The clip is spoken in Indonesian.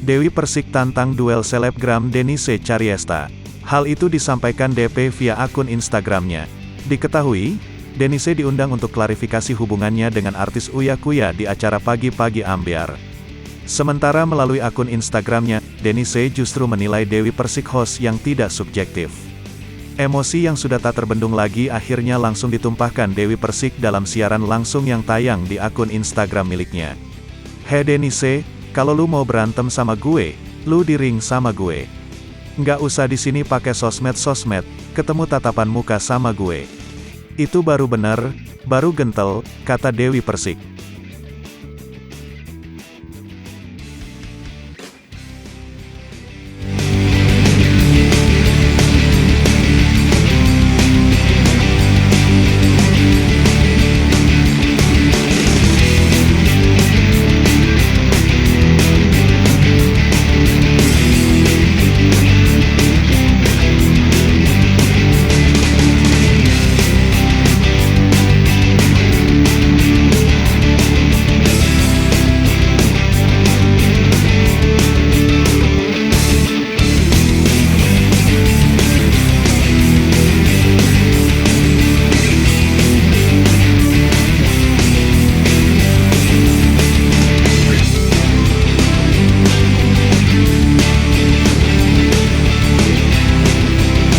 Dewi Persik tantang duel selebgram Denise Caryesta. Hal itu disampaikan DP via akun Instagramnya. Diketahui, Denise diundang untuk klarifikasi hubungannya dengan artis Uya Kuya di acara Pagi-Pagi Ambyar. Sementara melalui akun Instagramnya, Denise justru menilai Dewi Persik host yang tidak subjektif. Emosi yang sudah tak terbendung lagi akhirnya langsung ditumpahkan Dewi Persik dalam siaran langsung yang tayang di akun Instagram miliknya. "Hey Denise, kalau lu mau berantem sama gue, lu di ring sama gue. Nggak usah di sini pakai sosmed, ketemu tatapan muka sama gue. Itu baru bener, baru gentle," kata Dewi Persik.